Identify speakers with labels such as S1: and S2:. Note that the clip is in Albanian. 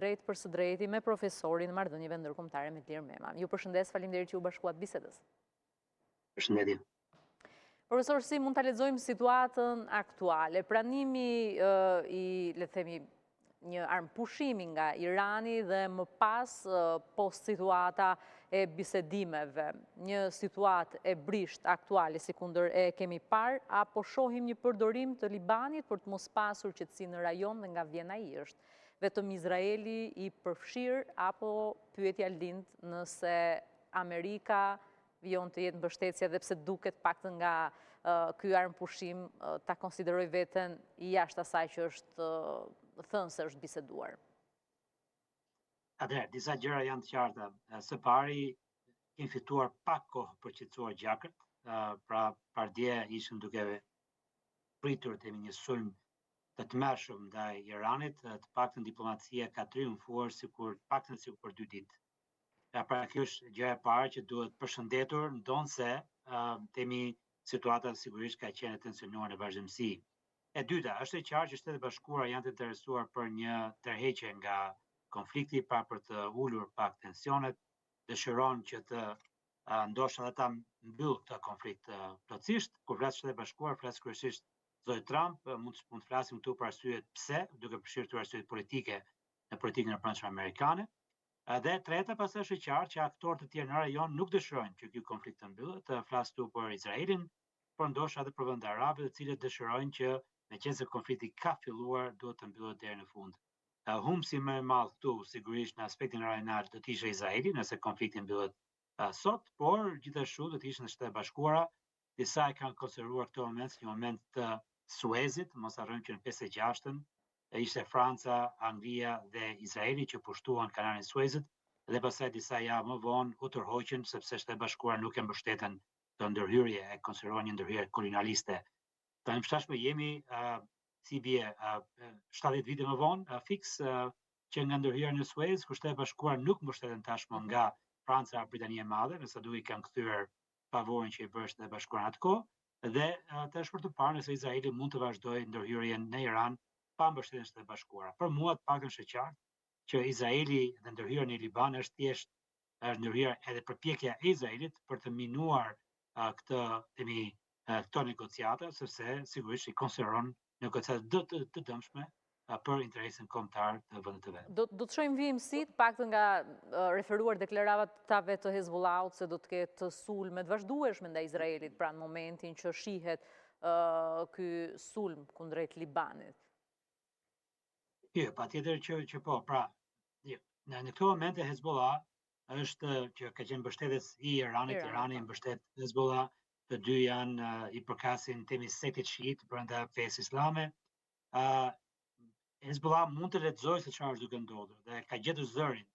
S1: Drejt për së drejti me profesorin marrëdhënieve ndërkombëtare me Ilir Mema. Ju përshëndes, faleminderit që u bashkuat bisedës.
S2: Përshëndetje.
S1: Profesor, si mund ta lexojmë situatën aktuale? Pranimi i, le të themi, një armpushimi nga Irani dhe më pas post situata e bisedimeve, një situatë e brisht aktuale si kundër e kemi parë, apo shohim një përdorim të Libanit për të mos pasur qetësi në rajon dhe nga Vjena i është vetëm Izraeli i përfshirë, apo pyetja lind nëse Amerika vijon të jetë mbështetje, edhe pse duket paktën nga ky armpushim ta konsideroj veten jashtë asaj që është thënë se është biseduar.
S2: Atëherë, disa gjëra janë të qarta. Së pari, kemi fituar pak kohë për qetësuar gjakët, pra pardje ishim duke pritur të një sulm të tmerrshëm ndaj Iranit, të paktën diplomacia ka triumfuar paktën si për 2 ditë. Pra kjo është gjëja e parë që duhet përshëndetur, ndonse themi situata sigurisht ka qenë e tensionuar në vazhdimsi. E dyta, është e qartë që Shtetet e Bashkuara janë të interesuar për një tërheqje nga konflikti, pra për të ulur pak tensionet, dëshiron që të ndoshta ata mbyll këtë konflikt plotësisht. Kur flas Shtetet e Bashkuara, flas kryesisht zoti Trump, mund të flasim këtu për arsyet pse, duke përfshirë arsyet politike në politikën e brendshme amerikane. Dhe treta, pastaj është e qartë që aktorë të tjerë në rajon nuk dëshirojnë që ky konflikt të mbyllet, flas këtu për Izraelin, por ndoshta edhe për vende arabe, të cilët dëshirojnë që meqense konflikti ka filluar, duhet të mbyllet deri në fund. Humbsi më i madh këtu sigurisht në aspektin rajonal do të ishte Izraeli, nëse konflikti mbyllet sot, por gjithashtu do të ishin në Shtetet e Bashkuara, disa e kanë konsideruar këtë moment si një moment të Suezit, mos harrojmë që në 56-ën ishte Franca, Anglia dhe Izraeli që pushtuan kanalin e Suezit, dhe pastaj disa javë më vonë u tërhoqën sepse Shtetet e Bashkuara nuk e mbështeten këtë ndërhyrje, e konsideruan një ndërhyrje kolonialiste. Tani tashmë jemi si bie 70 vite më vonë, fiks që nga ndërhyrja në Suez, ku Shtetet e Bashkuara nuk mbështeten tashmë nga Franca, Britania e Madhe, nëse duke i kanë kthyer favorin që i bëri Shtetet e Bashkuara atko, dhe të është për të parë nëse Izraeli mund të vazhdojë ndërhyrjen në Iran pa mbështetjen e Shtetet e Bashkuara. Për mua të paktën është e qartë që Izraeli dhe ndërhyrja në Liban është thjesht ndërhyrja edhe përpjekja e Izraelit për të minuar këto negociata, sepse sigurisht i konsideron negociata të dëmshme për interesin kombëtar të vendit të vet.
S1: Do të shohim vijimsi të paktën nga referuar deklaratave të Hezbollahut se do të ketë sulme të vazhdueshme ndaj Izraelit pra në momentin që shihet ky sulm kundrejt Libanit.
S2: Jo, patjetër që po, pra në këtë moment e Hezbollah është që ka qenë mbështetës i Iranit, Irani mbështet Hezbollah, të dy janë i përkasin temi sektit shiit brenda fesë islame. Hezbollah mund të lexojë se çfarë është duke ndodhur dhe ka gjetur zërin